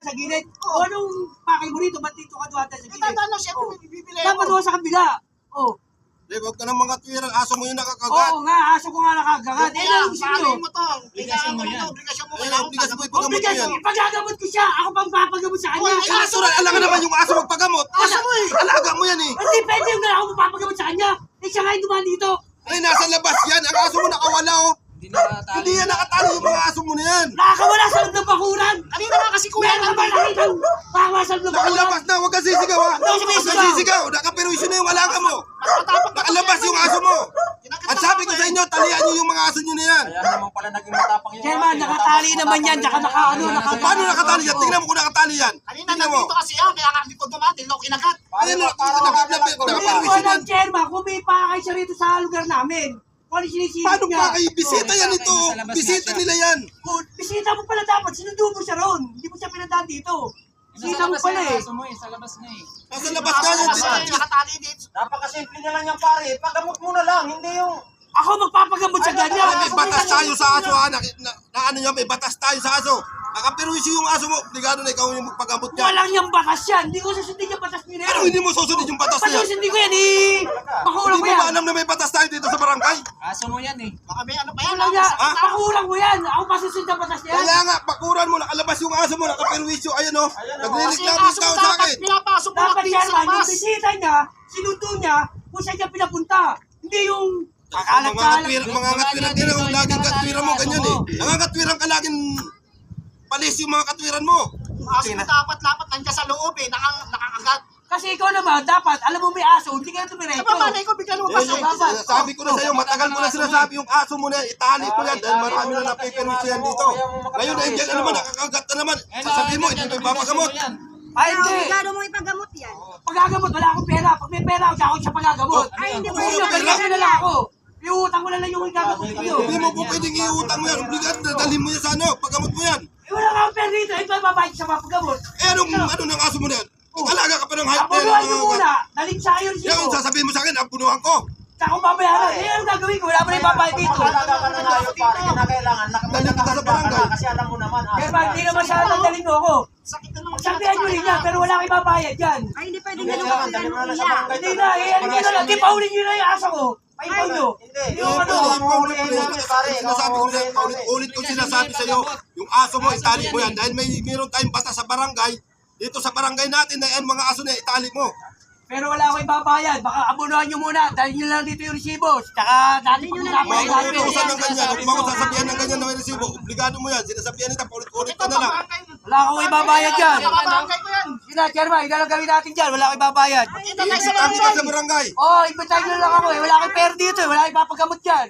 Sa gilid. O anong pakay mo rito? Ba't dito ka duwata sa gilid? Tatalo siya kung bibili Dapat doon sa kabila. O. Huwag ka ng mga tuwiran. Aso mo yung nakakagat. Oo nga, aso ko nga nakagagat. Eh, ano gusto nyo? mo to. Obligasyon mo yan. Obligasyon mo. Ayun, obligasyon mo ipagamot mo Obligasyon, yan. ipagagamot ko siya. Ako pang papagamot sa kanya. Eh, natural. Alam nga naman yung aso magpagamot. Aso mo eh. Alaga mo yan eh. Hindi pwede yung ako papagamot sa kanya. Eh, siya nga yung dumaan dito. Ay, nasa labas yan. Ang aso mo nakawala oh. Hindi yan nakatalo yung mga aso mo na yan. Nakakawala sa loob ng bakuran. Kanina nga kasi kuya. Meron ka ba nakita? Nakakawala sa loob ng bakuran. Nakalabas na. Huwag kang sisigaw ha. Huwag kang Huwag kang sisigaw. Nakaperwisyo na yung alaga mo. Nakalabas yung aso mo. At sabi ko sa inyo, talian nyo yung mga aso nyo na yan. Kaya naman pala naging matapang yung Chairman, nakatali naman yan. Tsaka nakaano, Paano nakatali yan? Tingnan mo kung nakatali yan. Kanina Tingnan mo. nandito kasi yan. Kaya nga dito dumaan. Hindi ako kinagat. Ayun, Hindi ako alam, Chairman, kung may pakay siya rito sa lugar namin. Kung ano sinisirip Paano niya. pa kayo? Bisita yan ito. Bisita nila yan. Kung bisita mo pala dapat, sinundo mo siya ron. Hindi mo siya pinadaan dito. Bisita mo pala eh. Sa labas na eh. Nasa labas ka yan. Nakatali dito. Napakasimple na lang yan pare. Pagamot mo na lang. Hindi yung... Ako magpapagamot sa ganyan. May batas tayo sa aso ha. Na ano niya, may batas tayo sa aso. Nakaperwisyo yung aso mo. Obligado na ikaw yung magpagamot niya. Walang yung batas yan. Hindi ko susundin yung batas nila. Ano hindi mo susunod yung batas Ba't niya? susundin ko yan eh? Makulang Hindi mo mo ba yan. alam na may batas tayo dito sa barangay? Aso mo yan eh. Baka may ano pa yan. Walang yan. Ha? Makulang mo yan. Ako pa susundin ang batas niya. Kaya nga, bakuran mo, nakalabas yung aso mo, nakaperwisyo. Ayun o, Kasi nagliligtang yung aso tao mo sa dapat akin. pinapasok mo Dapat dito yan sa man, yung labas. bisita niya, sinundo niya, kung saan niya pinapunta. Hindi yung Mga kakalat-kalat. katwiran din ang laging katwiran mo, ganyan eh. Nangangatwiran ka laging palis yung mga katwiran mo. Aso mo dapat nandiyan sa loob eh. Nakakagat. Kasi ikaw naman, dapat, alam mo may aso, hindi ka na Sa tumiretso. baba na ikaw bigla lumabas Yan eh. yung sabi ko na sa'yo, matagal mo na sinasabi yung aso mo na itali mo yan dahil marami na napiperwisyo yan dito. Ngayon na yan naman, nakakagat na naman. Sasabihin mo, hindi mo ipapagamot. Ay, hindi. Obligado mo ipagamot yan. Pagagamot, wala akong pera. Pag may pera, ako siya pagagamot. Ay, hindi mo Kung Wala bigyan pera. mo na lang ako. Iutang ko na lang yung gagamot ko. Hindi mo po pwedeng iutang mo yan. Obligado na dalhin mo yan sa ano, paggamot mo yan. Eh, wala nga akong pera dito. Ito ay babayad sa mga paggamot. Eh ano ng aso mo na yan? Alaga ka pa ng hype na Apunuhan yan. nyo muna. Daling sa ayon Yan, siyo. sasabihin mo sa akin, apunuhan ko. Tsaka kung babayaran. Eh, ano gagawin ko? Wala pa rin babayad dito. Alaga ka na tayo pare. Kinakailangan. Daling kita sa barangay. Kasi alam mo naman. Kaya ba, hindi naman siya dadalhin mo ako. Sakit na naman. Sabihan nyo rin yan, pero wala kayong babayad yan. Ay, hindi pwedeng Hindi ganun kailangan. ang Dali mo na lang sa iya. barangay. Hindi na, eh, ano nyo na lang. Di paulin nyo na yung aso ko. Paipaw nyo. Hindi. Hindi mo ano. Sinasabi ko na, ulit ko sinasabi sa'yo, yung aso mo, itali mo yan. Dahil meron tayong batas sa barangay, dito sa barangay natin na yan, mga aso na itali mo. Pero wala akong babayad. Baka abunuhan nyo muna. Dahil nyo lang dito yung resibo. Tsaka dati pag-usapan Mga natin. utusan ng ganyan, huwag mo ako sasabihan ng ganyan na may resibo. Obligado mo yan, sinasabihan nita, paulit-ulit ka na lang. Wala akong ibabayad dyan. Barangay ko yan. Sina, Chairman, ina lang gawin natin dyan. Wala akong ibabayad. Kita tayo sa Imbitahan kita barangay. sa barangay. Oh, imbitahin nyo lang ako eh. Wala akong pera dito eh. Wala akong ipapagamot dyan.